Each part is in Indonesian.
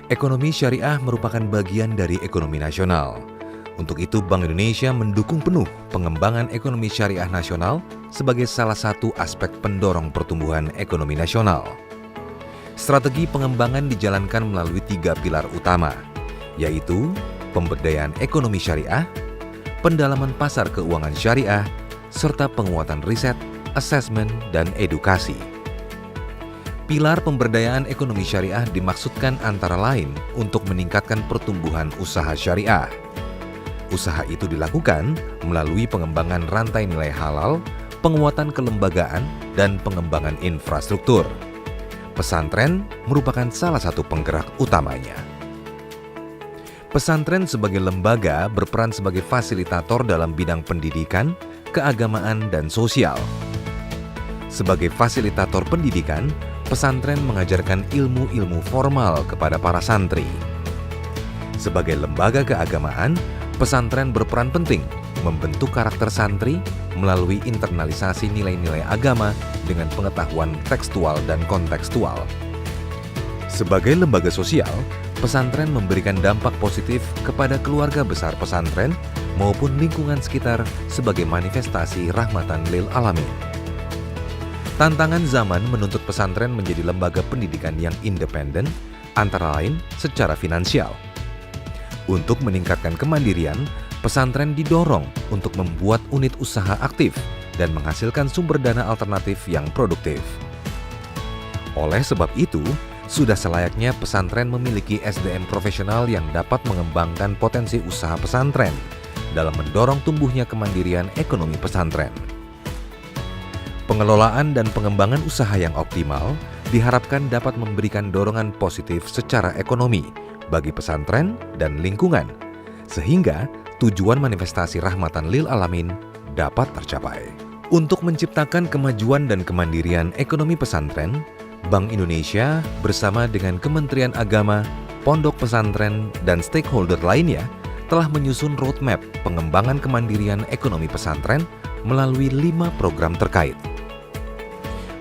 Ekonomi syariah merupakan bagian dari ekonomi nasional. Untuk itu, Bank Indonesia mendukung penuh pengembangan ekonomi syariah nasional sebagai salah satu aspek pendorong pertumbuhan ekonomi nasional. Strategi pengembangan dijalankan melalui 3 pilar utama, yaitu pemberdayaan ekonomi syariah, pendalaman pasar keuangan syariah, serta penguatan riset, asesmen, dan edukasi. Pilar pemberdayaan ekonomi syariah dimaksudkan antara lain untuk meningkatkan pertumbuhan usaha syariah. Usaha itu dilakukan melalui pengembangan rantai nilai halal, penguatan kelembagaan, dan pengembangan infrastruktur. Pesantren merupakan salah satu penggerak utamanya. Pesantren sebagai lembaga berperan sebagai fasilitator dalam bidang pendidikan, keagamaan, dan sosial. Sebagai fasilitator pendidikan, pesantren mengajarkan ilmu-ilmu formal kepada para santri. Sebagai lembaga keagamaan, pesantren berperan penting membentuk karakter santri melalui internalisasi nilai-nilai agama dengan pengetahuan tekstual dan kontekstual. Sebagai lembaga sosial, pesantren memberikan dampak positif kepada keluarga besar pesantren maupun lingkungan sekitar sebagai manifestasi rahmatan lil alamin. Tantangan zaman menuntut pesantren menjadi lembaga pendidikan yang independen, antara lain secara finansial. Untuk meningkatkan kemandirian, pesantren didorong untuk membuat unit usaha aktif dan menghasilkan sumber dana alternatif yang produktif. Oleh sebab itu, sudah selayaknya pesantren memiliki SDM profesional yang dapat mengembangkan potensi usaha pesantren dalam mendorong tumbuhnya kemandirian ekonomi pesantren. Pengelolaan dan pengembangan usaha yang optimal diharapkan dapat memberikan dorongan positif secara ekonomi bagi pesantren dan lingkungan, sehingga tujuan manifestasi rahmatan lil alamin dapat tercapai. Untuk menciptakan kemajuan dan kemandirian ekonomi pesantren, Bank Indonesia bersama dengan Kementerian Agama, pondok pesantren, dan stakeholder lainnya telah menyusun roadmap pengembangan kemandirian ekonomi pesantren melalui 5 program terkait.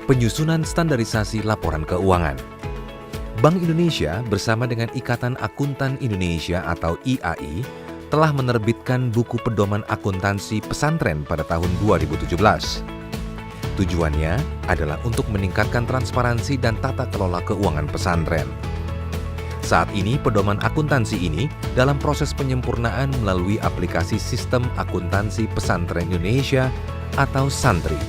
Penyusunan standarisasi laporan keuangan. Bank Indonesia bersama dengan Ikatan Akuntan Indonesia atau IAI telah menerbitkan buku pedoman akuntansi pesantren pada tahun 2017. Tujuannya adalah untuk meningkatkan transparansi dan tata kelola keuangan pesantren. Saat ini pedoman akuntansi ini dalam proses penyempurnaan melalui aplikasi Sistem Akuntansi Pesantren Indonesia atau Santri.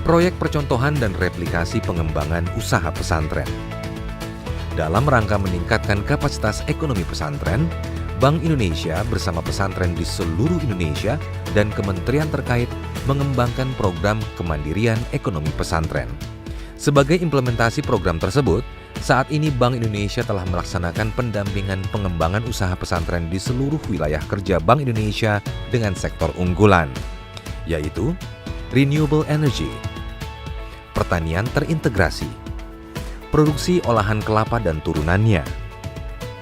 Proyek percontohan dan replikasi pengembangan usaha pesantren. Dalam rangka meningkatkan kapasitas ekonomi pesantren, Bank Indonesia bersama pesantren di seluruh Indonesia dan kementerian terkait mengembangkan program kemandirian ekonomi pesantren. Sebagai implementasi program tersebut, saat ini Bank Indonesia telah melaksanakan pendampingan pengembangan usaha pesantren di seluruh wilayah kerja Bank Indonesia dengan sektor unggulan, yaitu renewable energy, pertanian terintegrasi, produksi olahan kelapa dan turunannya,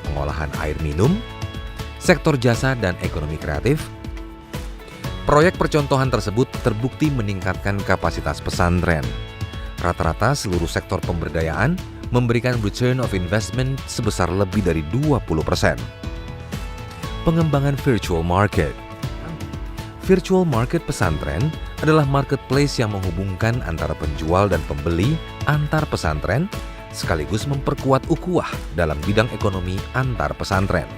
pengolahan air minum, sektor jasa dan ekonomi kreatif. Proyek percontohan tersebut terbukti meningkatkan kapasitas pesantren. Rata-rata seluruh sektor pemberdayaan memberikan return of investment sebesar lebih dari 20%. Pengembangan virtual market. Virtual market pesantren adalah marketplace yang menghubungkan antara penjual dan pembeli antar pesantren, sekaligus memperkuat ukhuwah dalam bidang ekonomi antar pesantren.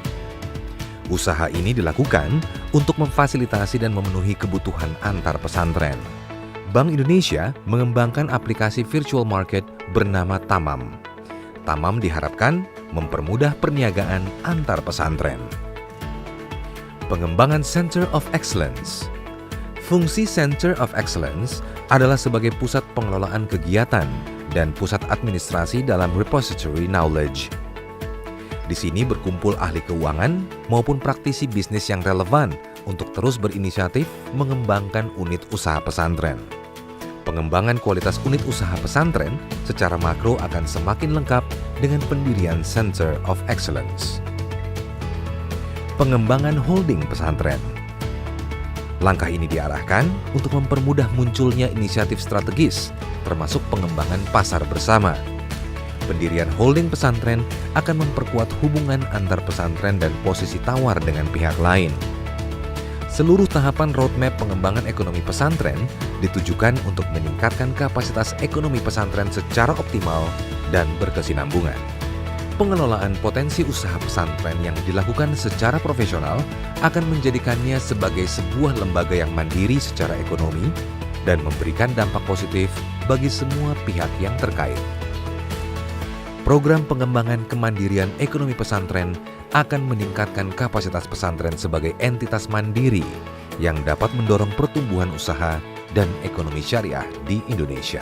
Usaha ini dilakukan untuk memfasilitasi dan memenuhi kebutuhan antar pesantren. Bank Indonesia mengembangkan aplikasi virtual market bernama Tamam. Tamam diharapkan mempermudah perniagaan antar pesantren. Pengembangan Center of Excellence. Fungsi Center of Excellence adalah sebagai pusat pengelolaan kegiatan dan pusat administrasi dalam repository knowledge. Di sini berkumpul ahli keuangan maupun praktisi bisnis yang relevan untuk terus berinisiatif mengembangkan unit usaha pesantren. Pengembangan kualitas unit usaha pesantren secara makro akan semakin lengkap dengan pendirian Center of Excellence. Pengembangan holding pesantren. Langkah ini diarahkan untuk mempermudah munculnya inisiatif strategis, termasuk pengembangan pasar bersama. Pendirian holding pesantren akan memperkuat hubungan antar pesantren dan posisi tawar dengan pihak lain. Seluruh tahapan roadmap pengembangan ekonomi pesantren ditujukan untuk meningkatkan kapasitas ekonomi pesantren secara optimal dan berkesinambungan. Pengelolaan potensi usaha pesantren yang dilakukan secara profesional akan menjadikannya sebagai sebuah lembaga yang mandiri secara ekonomi dan memberikan dampak positif bagi semua pihak yang terkait. Program pengembangan kemandirian ekonomi pesantren akan meningkatkan kapasitas pesantren sebagai entitas mandiri yang dapat mendorong pertumbuhan usaha dan ekonomi syariah di Indonesia.